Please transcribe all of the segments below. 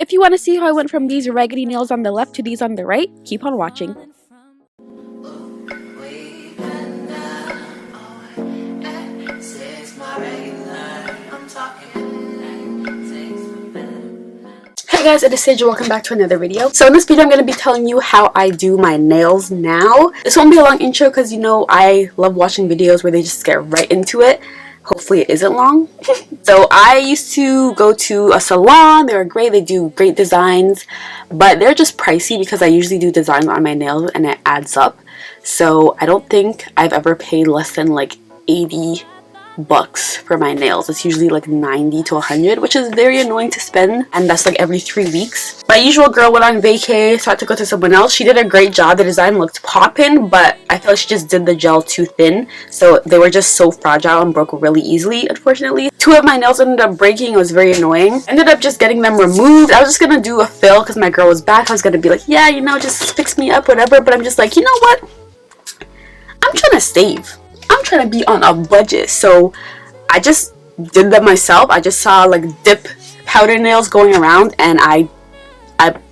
If you want to see how I went from these raggedy nails on the left to these on the right, keep on watching. Hey guys, it is Sage. Welcome back to another video. So in this video I'm going to be telling you how I do my nails now. This won't be a long intro because you know I love watching videos where they just get right into it. Hopefully it isn't long. So I used to go to a salon. They're great, they do great designs, but they're just pricey because I usually do designs on my nails and it adds up. So I don't think I've ever paid less than like 80 bucks for my nails. It's usually like 90 to 100, which is very annoying to spend, and that's like every 3 weeks. My usual girl went on vacay, so I had to go to someone else. She did a great job. The design looked poppin', but I feel like she just did the gel too thin, so they were just so fragile and broke really easily, unfortunately. 2 of my nails ended up breaking. It was very annoying. Ended up just getting them removed. I was just gonna do a fill because my girl was back. I was gonna be like, yeah, you know, just fix me up, whatever, but I'm just like, you know what, I'm trying to save. I'm trying to be on a budget, so I just did them myself. I just saw like dip powder nails going around, and I'm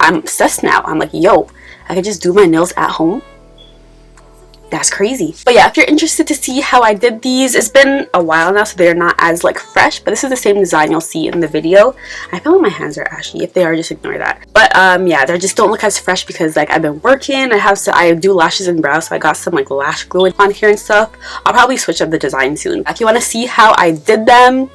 obsessed now. I'm like, yo, I could just do my nails at home. That's crazy. But yeah, if you're interested to see how I did these, it's been a while now, so they're not as like fresh, but this is the same design you'll see in the video. I feel like my hands are ashy. If they are, just ignore that. But yeah, they just don't look as fresh because like I've been working. I do lashes and brows, so I got some like lash glue on here and stuff. I'll probably switch up the design soon. If you want to see how I did them,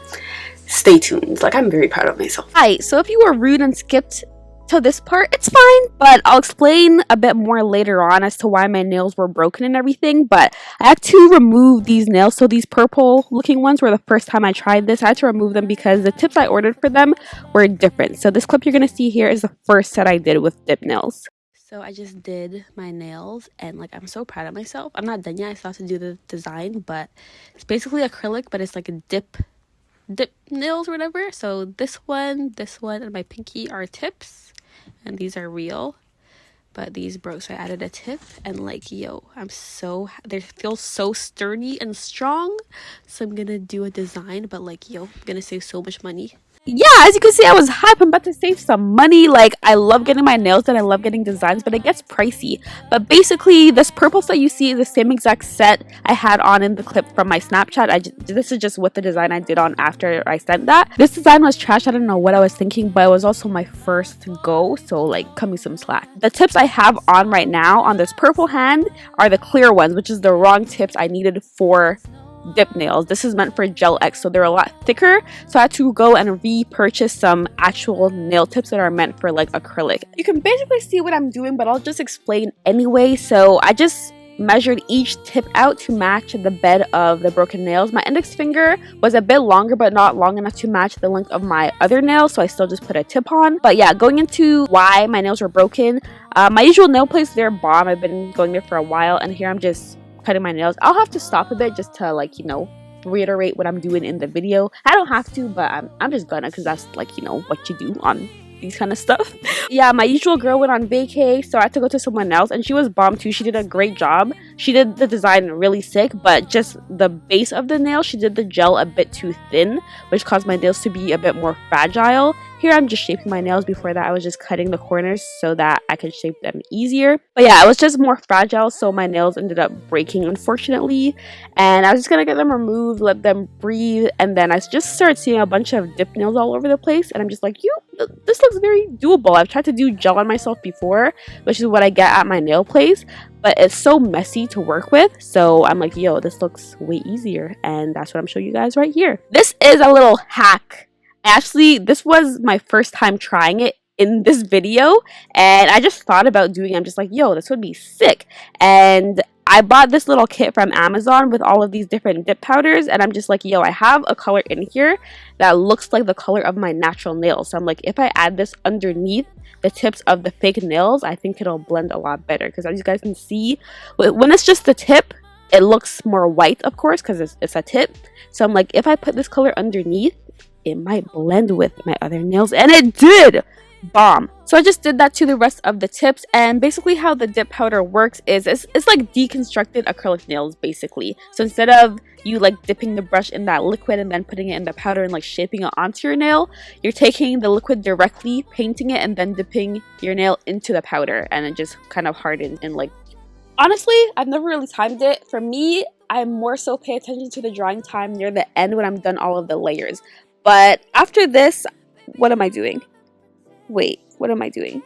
stay tuned. Like, I'm very proud of myself. Hi, so if you were rude and skipped to this part, it's fine, but I'll explain a bit more later on as to why my nails were broken and everything. But I had to remove these nails. So these purple looking ones were the first time I tried this. I had to remove them because the tips I ordered for them were different. So this clip you're gonna see here is the first set I did with dip nails. So I just did my nails, and like, I'm so proud of myself. I'm not done yet. I still have to do the design, but it's basically acrylic, but it's like a dip nails or whatever. So this one, and my pinky are tips, and these are real, but these broke, so I added a tip. And like, yo, they feel so sturdy and strong, so I'm gonna do a design. But like, yo, I'm gonna save so much money. Yeah, as you can see, I was hype. I'm about to save some money. Like, I love getting my nails done. I love getting designs, but it gets pricey. But basically, this purple set you see is the same exact set I had on in the clip from my Snapchat. This is just what the design I did on after I sent that. This design was trash. I don't know what I was thinking, but it was also my first go, so like, cut me some slack. The tips I have on right now on this purple hand are the clear ones, which is the wrong tips I needed for dip nails. This is meant for gel X, so they're a lot thicker, so I had to go and repurchase some actual nail tips that are meant for like acrylic. You can basically see what I'm doing, but I'll just explain anyway. So I just measured each tip out to match the bed of the broken nails. My index finger was a bit longer, but not long enough to match the length of my other nails, so I still just put a tip on. But yeah, going into why my nails were broken, my usual nail place, they're bomb. I've been going there for a while, and here I'm just cutting my nails. I'll have to stop a bit just to, like, you know, reiterate what I'm doing in the video. I don't have to, but I'm just gonna, because that's like, you know, what you do on these kind of stuff. Yeah, my usual girl went on vacay, so I had to go to someone else, and she was bomb too. She did a great job. She did the design really sick, but just the base of the nail, she did the gel a bit too thin, which caused my nails to be a bit more fragile. Here I'm just shaping my nails. Before that I was just cutting the corners so that I could shape them easier. But yeah, it was just more fragile, so my nails ended up breaking, unfortunately. And I was just gonna get them removed, let them breathe, and then I just started seeing a bunch of dip nails all over the place, and I'm just like, this looks very doable. I've tried to do gel on myself before, which is what I get at my nail place, but it's so messy to work with, so I'm like, yo, this looks way easier, and that's what I'm showing you guys right here. This is a little hack. Actually, this was my first time trying it in this video, and I just thought about doing it. I'm just like, yo, this would be sick. And I bought this little kit from Amazon with all of these different dip powders, and I'm just like, yo, I have a color in here that looks like the color of my natural nails. So I'm like, if I add this underneath the tips of the fake nails, I think it'll blend a lot better, because as you guys can see, when it's just the tip, it looks more white, of course, because it's a tip. So I'm like, if I put this color underneath, it might blend with my other nails, and it did. bomb. So I just did that to the rest of the tips, and basically how the dip powder works is it's like deconstructed acrylic nails basically. So instead of you like dipping the brush in that liquid and then putting it in the powder and like shaping it onto your nail, you're taking the liquid directly, painting it, and then dipping your nail into the powder, and it just kind of hardens. And like, honestly, I've never really timed it. For me, I more so pay attention to the drying time near the end when I'm done all of the layers. But after this, what am I doing? Wait, what am I doing?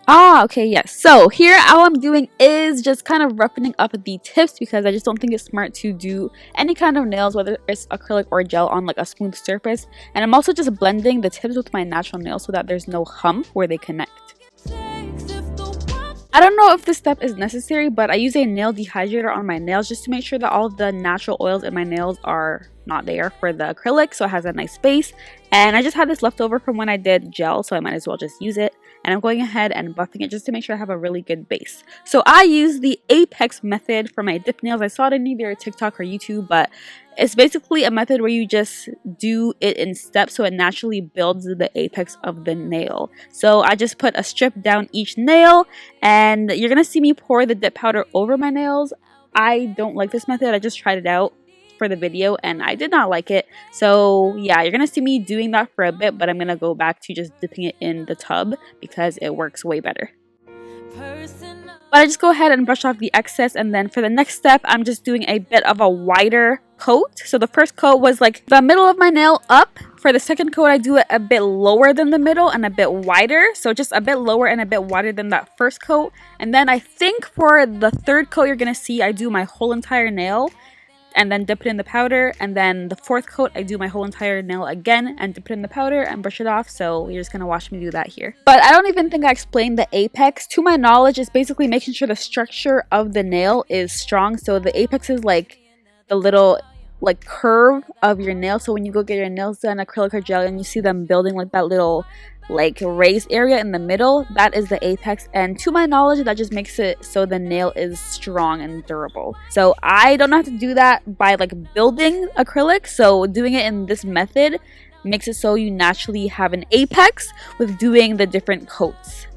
Ah, okay, yes. So here all I'm doing is just kind of roughening up the tips because I just don't think it's smart to do any kind of nails, whether it's acrylic or gel, on like a smooth surface. And I'm also just blending the tips with my natural nails so that there's no hump where they connect. I don't know if this step is necessary, but I use a nail dehydrator on my nails just to make sure that all the natural oils in my nails are not there for the acrylic, so it has a nice base. And I just had this left over from when I did gel, so I might as well just use it. And I'm going ahead and buffing it just to make sure I have a really good base. So I use the apex method for my dip nails. I saw it in either TikTok or YouTube, but it's basically a method where you just do it in steps so it naturally builds the apex of the nail. So I just put a strip down each nail, and you're gonna see me pour the dip powder over my nails. I don't like this method. I just tried it out for the video and I did not like it. So yeah, you're gonna see me doing that for a bit, but I'm gonna go back to just dipping it in the tub because it works way better. But I just go ahead and brush off the excess, and then for the next step I'm just doing a bit of a wider coat. So the first coat was like the middle of my nail up. For the second coat I do it a bit lower than the middle and a bit wider, so just a bit lower and a bit wider than that first coat. And then I think for the third coat you're gonna see I do my whole entire nail and then dip it in the powder, and then the fourth coat I do my whole entire nail again and dip it in the powder and brush it off. So you're just gonna watch me do that here. But I don't even think I explained the apex. To my knowledge, it's basically making sure the structure of the nail is strong. So the apex is like the little like curve of your nail, so when you go get your nails done acrylic or gel and you see them building like that little like raised area in the middle, that is the apex. And to my knowledge, that just makes it so the nail is strong and durable. So I don't have to do that by like building acrylic, so doing it in this method makes it so you naturally have an apex with doing the different coats.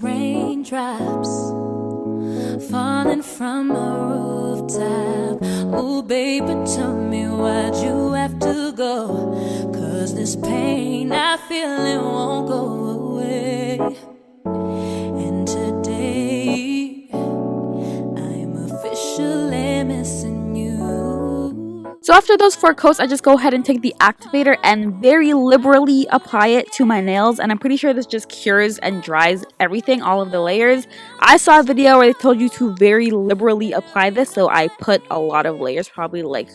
Raindrops falling from a rooftop. Oh baby, tell me why'd you have to go? 'Cause this pain I feel it won't go away. And today I'm officially missing you. So after those 4 coats, I just go ahead and take the activator and very liberally apply it to my nails, and I'm pretty sure this just cures and dries everything, all of the layers. I saw a video where they told you to very liberally apply this, so I put a lot of layers, probably like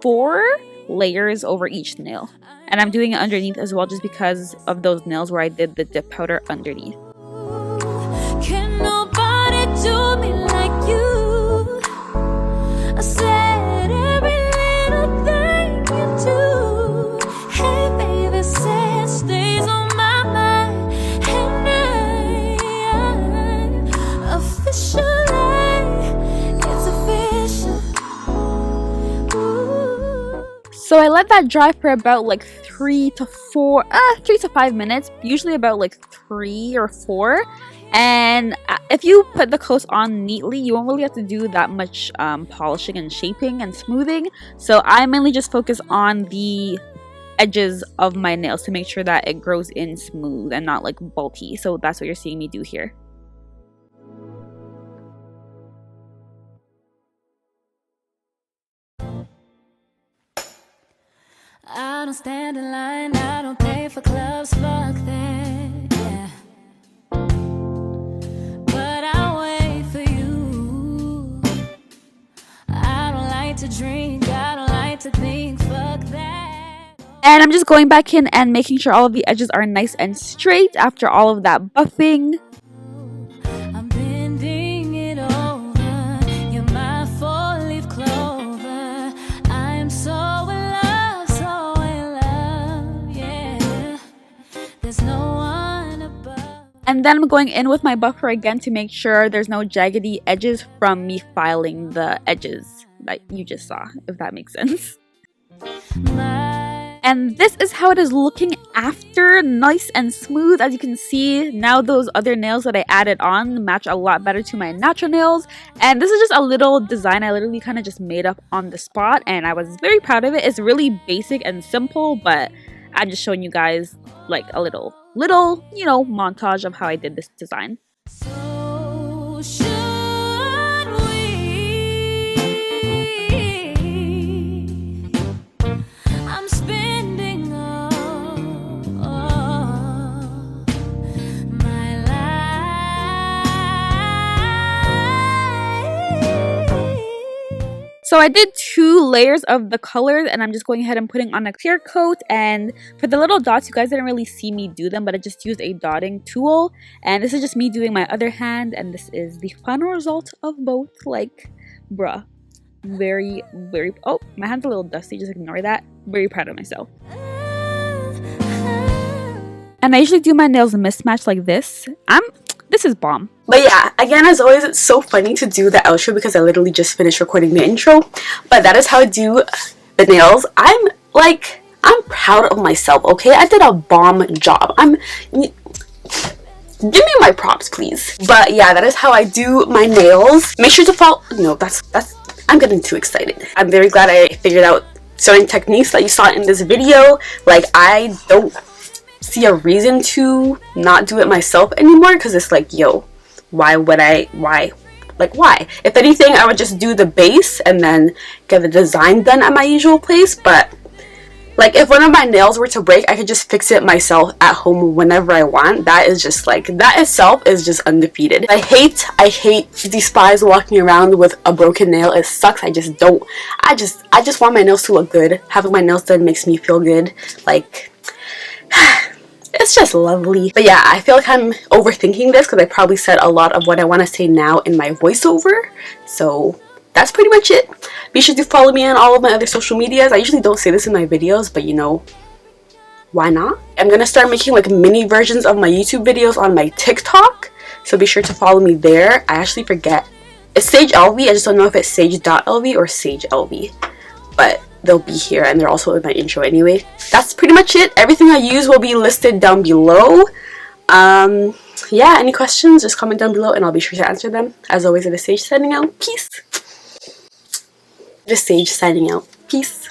4 layers over each nail. And I'm doing it underneath as well just because of those nails where I did the dip powder underneath. Can nobody do me like you? I said every little thing you do. Hey baby, say it stays on my mind. And I officially, it's official. Ooh. So I let that dry for about like 3 to 5 minutes, usually about like 3 or 4. And if you put the coats on neatly, you won't really have to do that much polishing and shaping and smoothing. So I mainly just focus on the edges of my nails to make sure that it grows in smooth and not like bulky. So that's what you're seeing me do here. I don't stand in line, I don't pay for clubs, fuck that, yeah. But I'll wait for you. I don't like to drink, I don't like to think, fuck that. And I'm just going back in and making sure all of the edges are nice and straight after all of that buffing. I'm bending it over, you're my 4-leaf clover. I am so in love, yeah. There's no one above. And then I'm going in with my buffer again to make sure there's no jaggedy edges from me filing the edges that you just saw, if that makes sense. And this is how it is looking after. Nice and smooth. As you can see, now those other nails that I added on match a lot better to my natural nails. And this is just a little design I literally kind of just made up on the spot, and I was very proud of it. It's really basic and simple, but I'm just showing you guys like a little, you know, montage of how I did this design. So should we? I'm spending all my life. So I did 2 layers of the colors, and I'm just going ahead and putting on a clear coat. And for the little dots, you guys didn't really see me do them, but I just used a dotting tool. And this is just me doing my other hand, and this is the final result of both. Like, bruh. Very, oh, my hand's a little dusty, just ignore that. Very proud of myself. And I usually do my nails mismatched like this. This is bomb. But yeah, again, as always, it's so funny to do the outro because I literally just finished recording the intro. But that is how I do the nails. I'm proud of myself, okay? I did a bomb job. Give me my props, please. But yeah, that is how I do my nails. Make sure to follow. No, I'm getting too excited. I'm very glad I figured out certain techniques that you saw in this video. Like, I don't see a reason to not do it myself anymore, because it's like, yo, why? If anything, I would just do the base and then get the design done at my usual place. But like, if one of my nails were to break, I could just fix it myself at home whenever I want. That is just like, that itself is just undefeated. I despise walking around with a broken nail. It sucks. I just want my nails to look good. Having my nails done makes me feel good. Like, it's just lovely. But yeah, I feel like I'm overthinking this because I probably said a lot of what I want to say now in my voiceover. So that's pretty much it. Be sure to follow me on all of my other social medias. I usually don't say this in my videos, but you know, why not? I'm gonna start making like mini versions of my YouTube videos on my TikTok, so be sure to follow me there. I actually forget. It's sage.elvie. I just don't know if it's sage.elvie or sage.elvie, but they'll be here and they're also in my intro anyway. That's pretty much it. Everything I use will be listed down below. Yeah, any questions, just comment down below and I'll be sure to answer them. As always, it is Sage signing out. Peace. Just Sage signing out. Peace.